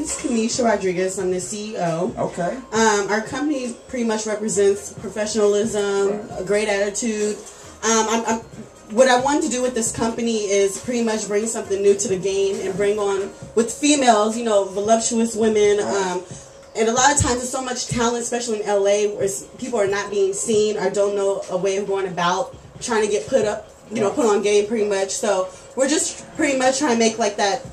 is Kamisha Rodriguez. I'm the CEO. Okay. Our company pretty much represents professionalism, a great attitude. What I wanted to do with this company is pretty much bring something new to the game and bring on, with females, you know, voluptuous women. And a lot of times there's so much talent, especially in LA, where people are not being seen or don't know a way of going about trying to get put up, you know, put on game pretty much. So we're just pretty much trying to make like that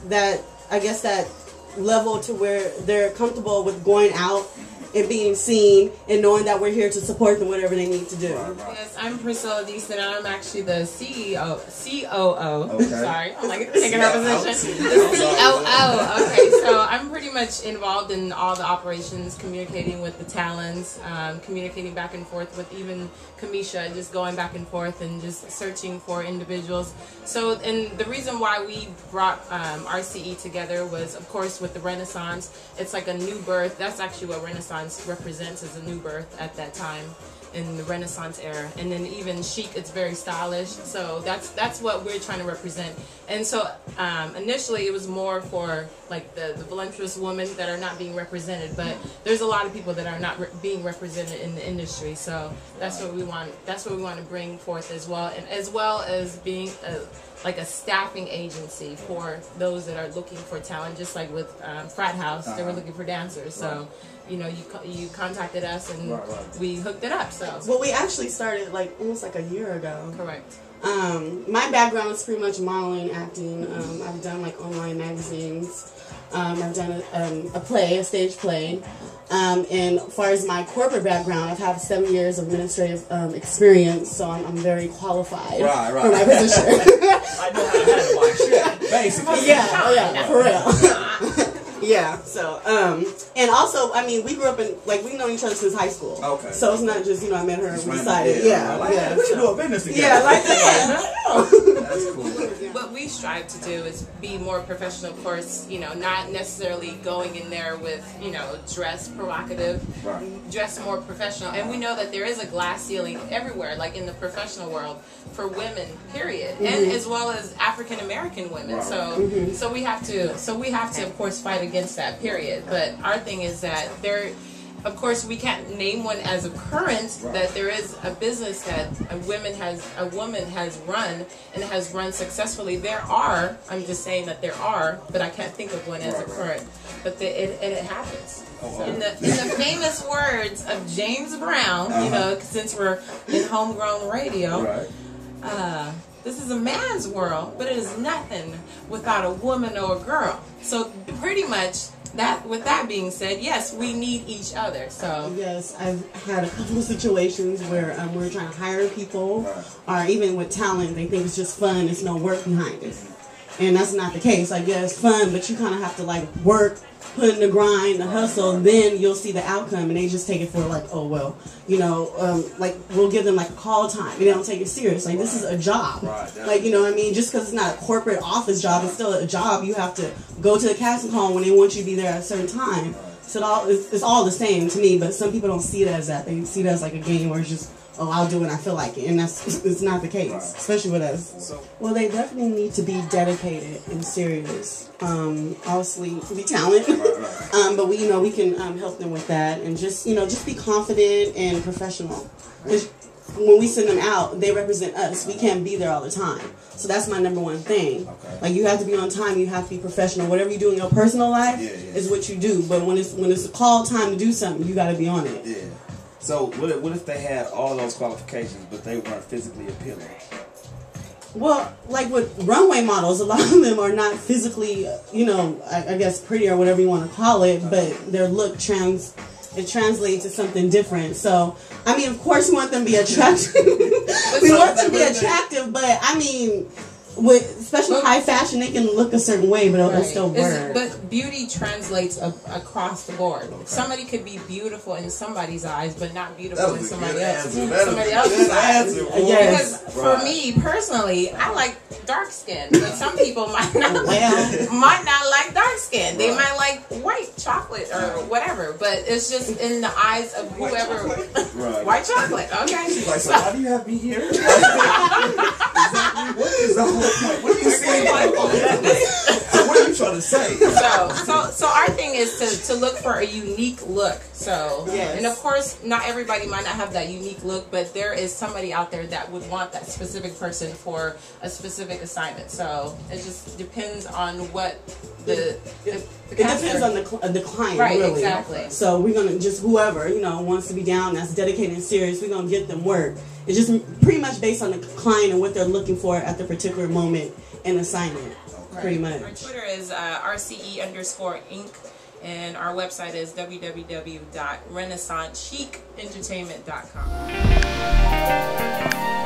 I guess that level to where they're comfortable with going out and being seen and knowing that we're here to support them whatever they need to do. Yes, I'm Priscilla Deason, and I'm actually the COO. Okay. Sorry, I'm like taking her position. The COO. Okay, so I'm pretty much involved in all the operations, communicating with the talents, communicating back and forth with even Kamisha, just going back and forth and just searching for individuals. So, and the reason why we brought RCE together was, of course, with the Renaissance. It's like a new birth. That's actually what Renaissance represents, as a new birth at that time in the Renaissance era. And then even Chic, it's very stylish. So that's what we're trying to represent. And so initially it was more for like the voluptuous women that are not being represented, but there's a lot of people that are not being represented in the industry. So that's what we want. That's what we want to bring forth as well, and as well as being like a staffing agency for those that are looking for talent, just like with Frat House, they were looking for dancers. So, you know, you contacted us and we hooked it up. So, well, we actually started like almost like a year ago. Correct. My background is pretty much modeling, acting. I've done like online magazines. I've done a stage play. And as far as my corporate background, I've had 7 years of administrative experience, so I'm very qualified for my position. I know how to handle my shit, basically. Yeah, for real. Yeah, so, and also, I mean, we grew up in, like, we've known each other since high school. Okay. So it's not just, you know, I met her and we decided, we do a business together. Yeah, like that. That's cool. What we strive to do is be more professional, of course, you know, not necessarily going in there with, you know, dress provocative, dress more professional. And we know that there is a glass ceiling everywhere, like in the professional world, for women, period, and as well as African American women. So we have to, of course, fight against that, period. But our thing is that there, of course, we can't name one as a current, that there is a business that a woman has run and has run successfully. There are, I'm just saying that there are, but I can't think of one as a current. But it happens. In the famous words of James Brown, you know, since we're in homegrown radio, this is a man's world, but it is nothing without a woman or a girl. So pretty much, with that being said, yes, we need each other. So yes, I've had a couple of situations where we're trying to hire people, or even with talent, they think it's just fun. There's no work behind it, and that's not the case. Like, yeah, it's fun, but you kind of have to like work, put in the grind, the hustle. Then you'll see the outcome, and they just take it for like, oh well, you know, like we'll give them like a call time, and they don't take it serious. Like, this is a job, like, you know what I mean? Just because it's not a corporate office job, it's still a job. You have to go to the casting call when they want you to be there at a certain time. So it's all the same to me, but some people don't see it as that. They see it as like a game where it's just, oh, I'll do when I feel like it, and it's not the case, especially with us. Well, they definitely need to be dedicated and serious. Obviously, to be talented, but we can help them with that, and just be confident and professional. Because when we send them out, they represent us. We can't be there all the time, so that's my number one thing. Like, you have to be on time. You have to be professional. Whatever you do in your personal life is what you do. But when it's a call time to do something, you got to be on it. Yeah. So what if they had all those qualifications, but they weren't physically appealing? Well, like with runway models, a lot of them are not physically, you know, I guess pretty or whatever you want to call it, but their look translates to something different. So, I mean, of course we want them to be attractive. We want them to be attractive, but I mean, with especially high fashion, they can look a certain way, but it'll still work. But beauty translates across the board. Somebody could be beautiful in somebody's eyes, but not beautiful in somebody else's eyes. Because for me personally, I like dark skin, but some people might not like dark skin. They might like white chocolate or whatever. But it's just in the eyes of whoever. White chocolate. Okay. She's like, so why do you have me here? What is the whole point? What are you saying? So what are you trying trying to say. So our thing is to look for a unique look. So, yes. And of course, not everybody might not have that unique look, but there is somebody out there that would want that specific person for a specific assignment. So it just depends on what it depends on the client, right? Really. Exactly. So we're gonna just whoever wants to be down, that's dedicated and serious. We're gonna get them work. It's just pretty much based on the client and what they're looking for at the particular moment and assignment. Right. Pretty much. Our Twitter is RCE_Inc. And our website is www.renaissancechicentertainment.com.